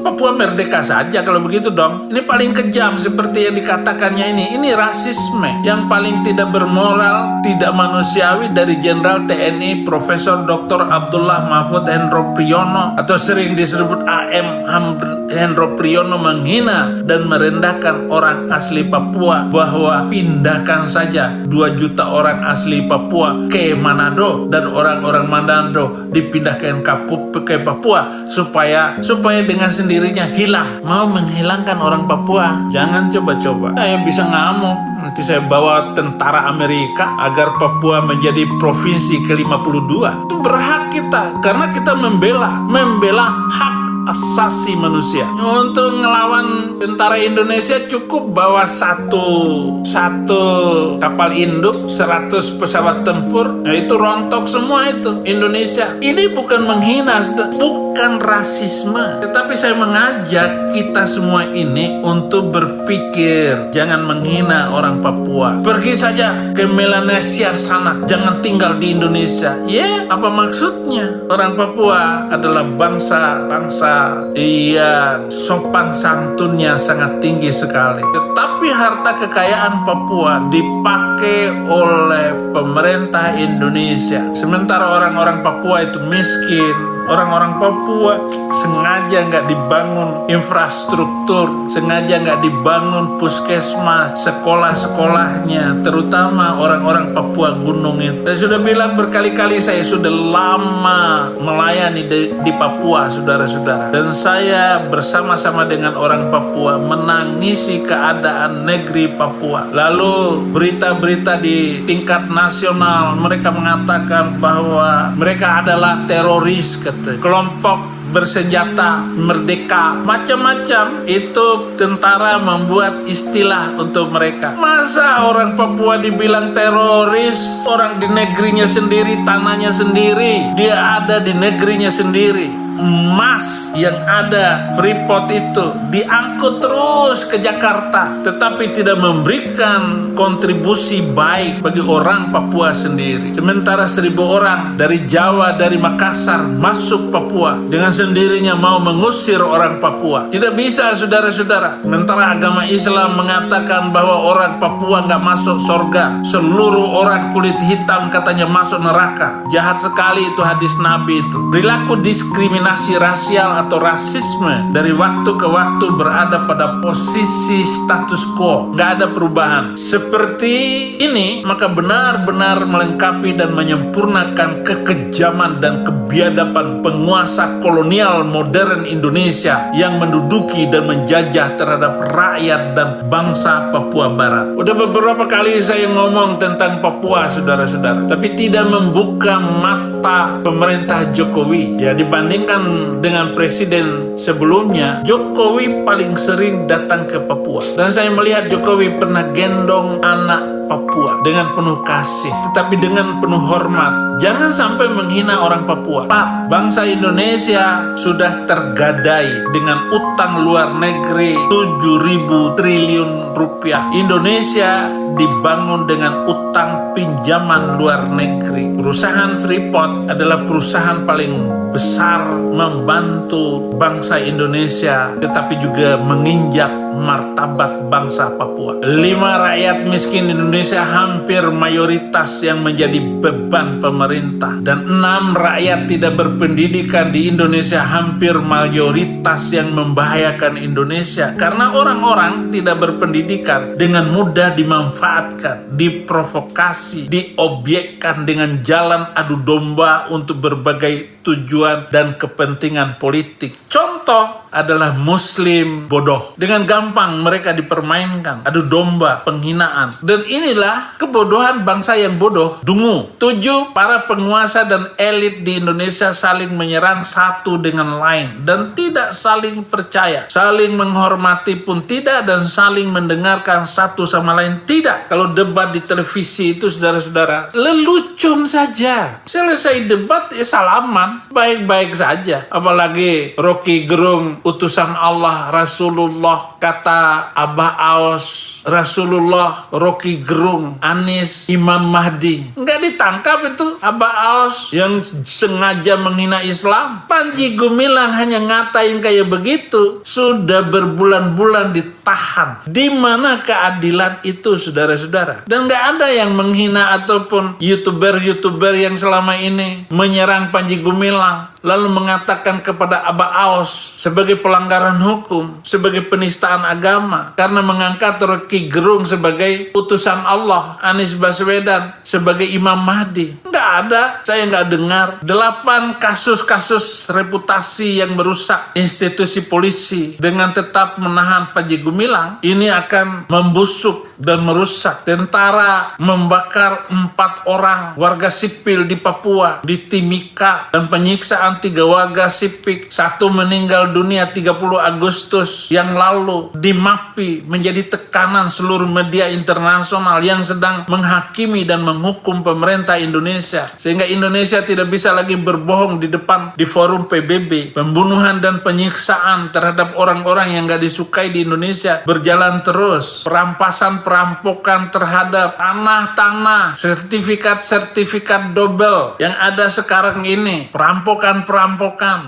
Papua merdeka saja kalau begitu dong. Ini paling kejam seperti yang dikatakannya ini. Ini rasisme yang paling tidak bermoral, tidak manusiawi dari Jenderal TNI Profesor Dr. Abdullah Mahfud Hendro Priyono, atau sering disebut AM Hendro Priyono, menghina dan merendahkan orang asli Papua, bahwa pindahkan saja 2 juta orang asli Papua ke Manado dan orang-orang Manado dipindahkan ke Papua supaya dengan sendirinya hilang. Mau menghilangkan orang Papua? Jangan coba-coba. Saya bisa ngamuk. Nanti saya bawa tentara Amerika agar Papua menjadi provinsi ke-52. Itu berhak kita, karena kita membela hak asasi manusia. Untuk ngelawan tentara Indonesia cukup bawa satu kapal induk, 100 pesawat tempur, itu rontok semua itu Indonesia. Ini bukan menghina, bukan rasisme, tetapi saya mengajak kita semua ini untuk berpikir, jangan menghina orang Papua. Pergi saja ke Melanesia sana, jangan tinggal di Indonesia. Apa maksudnya? Orang Papua adalah bangsa yang sopan santunnya sangat tinggi sekali. Tetapi harta kekayaan Papua dipakai oleh pemerintah Indonesia. Sementara orang-orang Papua itu miskin. Orang-orang Papua sengaja nggak dibangun infrastruktur, sengaja nggak dibangun puskesmas, sekolah-sekolahnya, terutama orang-orang Papua gunung itu. Saya sudah bilang berkali-kali, saya sudah lama melayani di Papua, saudara-saudara. Dan saya bersama-sama dengan orang Papua menangisi keadaan negeri Papua. Lalu berita-berita di tingkat nasional, mereka mengatakan bahwa mereka adalah teroris, kelompok bersenjata merdeka, macam-macam. Itu tentara membuat istilah untuk mereka. Masa orang Papua dibilang teroris? Orang di negerinya sendiri, tanahnya sendiri, dia ada di negerinya sendiri. Emas yang ada Freeport itu diangkut terus ke Jakarta, tetapi tidak memberikan kontribusi baik bagi orang Papua sendiri. Sementara 1.000 orang dari Jawa, dari Makassar masuk Papua, dengan sendirinya mau mengusir orang Papua. Tidak bisa, saudara-saudara. Sementara agama Islam mengatakan bahwa orang Papua nggak masuk surga, seluruh orang kulit hitam katanya masuk neraka. Jahat sekali itu hadis Nabi itu. Perilaku diskriminasi rasial atau rasisme dari waktu ke waktu berada pada posisi status quo, nggak ada perubahan. Seperti ini maka benar-benar melengkapi dan menyempurnakan kekejaman dan kebiadaban penguasa kolonial modern Indonesia yang menduduki dan menjajah terhadap rakyat dan bangsa Papua Barat. Udah beberapa kali saya ngomong tentang Papua, saudara-saudara, tapi tidak membuka mata pemerintah Jokowi. Ya, dibandingkan dengan presiden sebelumnya, Jokowi paling sering datang ke Papua. Dan saya melihat Jokowi pernah gendong anak Papua dengan penuh kasih, tetapi dengan penuh hormat. Jangan sampai menghina orang Papua. Pak, bangsa Indonesia sudah tergadai dengan utang luar negeri 7.000 triliun rupiah. Indonesia dibangun dengan utang pinjaman luar negeri. Perusahaan Freeport adalah perusahaan paling besar membantu bangsa Indonesia, tetapi juga menginjak martabat bangsa Papua. 5 rakyat miskin Indonesia hampir mayoritas yang menjadi beban pemerintah, dan 6 rakyat tidak berpendidikan di Indonesia hampir mayoritas yang membahayakan Indonesia, karena orang-orang tidak berpendidikan dengan mudah dimanfaatkan, diprovokasi, diobjekkan dengan jalan adu domba untuk berbagai tujuan dan kepentingan politik. Contoh adalah Muslim bodoh. Dengan gampang mereka dipermainkan, adu domba, penghinaan. Dan inilah kebodohan bangsa yang bodoh, dungu. 7, para penguasa dan elit di Indonesia saling menyerang satu dengan lain dan tidak saling percaya. Saling menghormati pun tidak, dan saling mendengarkan satu sama lain tidak. Kalau debat di televisi itu, saudara-saudara, lelucon saja. Selesai debat, ya salaman, baik-baik saja. Apalagi Rocky Gerung, utusan Allah, Rasulullah, kata Abah Aos, Rasulullah, Rocky Gerung, Anies, Imam Mahdi. Nggak ditangkap itu Abah Aos yang sengaja menghina Islam. Panji Gumilang hanya ngatain kayak begitu. Sudah berbulan-bulan ditahan. Di mana keadilan itu, saudara-saudara? Dan nggak ada yang menghina ataupun YouTuber yang selama ini menyerang Panji Gumilang, lalu mengatakan kepada Abah Aos sebagai pelanggaran hukum, sebagai penistaan agama, karena mengangkat Rocky Gerung sebagai utusan Allah, Anies Baswedan sebagai Imam Mahdi. Nggak ada, saya nggak dengar. 8 kasus-kasus reputasi yang merusak institusi polisi dengan tetap menahan Panji Gumilang, ini akan membusuk dan merusak. Tentara membakar 4 orang warga sipil di Papua, di Timika, dan penyiksaan 3 warga sipil, 1 meninggal dunia 30 Agustus yang lalu di MAPI, menjadi tekanan seluruh media internasional yang sedang menghakimi dan menghukum pemerintah Indonesia, sehingga Indonesia tidak bisa lagi berbohong di forum PBB. Pembunuhan dan penyiksaan terhadap orang-orang yang gak disukai di Indonesia berjalan terus. Perampokan terhadap tanah-tanah, sertifikat double yang ada sekarang ini, perampokan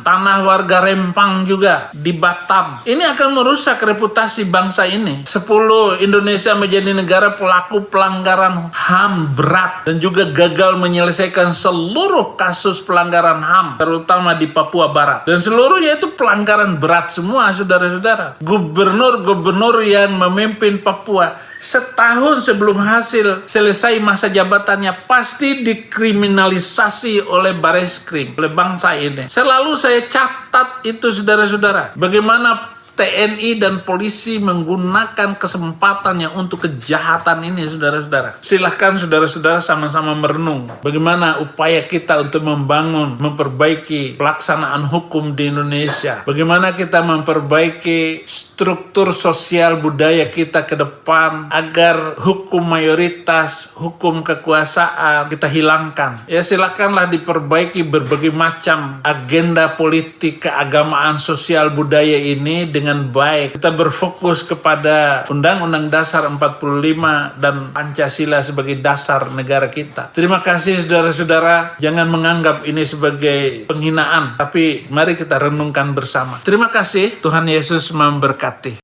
tanah warga Rempang juga di Batam. Ini akan merusak reputasi bangsa ini. 10, Indonesia menjadi negara pelaku pelanggaran HAM berat dan juga gagal menyelesaikan seluruh kasus pelanggaran HAM, terutama di Papua Barat. Dan seluruhnya itu pelanggaran berat semua, saudara-saudara. Gubernur yang memimpin Papua setahun sebelum hasil selesai masa jabatannya pasti dikriminalisasi oleh Bareskrim, oleh bangsa ini. Selalu saya catat itu, saudara-saudara. Bagaimana TNI dan polisi menggunakan kesempatannya untuk kejahatan ini, saudara-saudara. Silahkan saudara-saudara sama-sama merenung bagaimana upaya kita untuk memperbaiki pelaksanaan hukum di Indonesia. Bagaimana kita memperbaiki struktur sosial budaya kita ke depan agar hukum mayoritas, hukum kekuasaan kita hilangkan. Ya, silakanlah diperbaiki berbagai macam agenda politik, keagamaan, sosial budaya ini dengan baik. Kita berfokus kepada Undang-Undang Dasar 45 dan Pancasila sebagai dasar negara kita. Terima kasih saudara-saudara. Jangan menganggap ini sebagai penghinaan, tapi mari kita renungkan bersama. Terima kasih. Tuhan Yesus memberkati.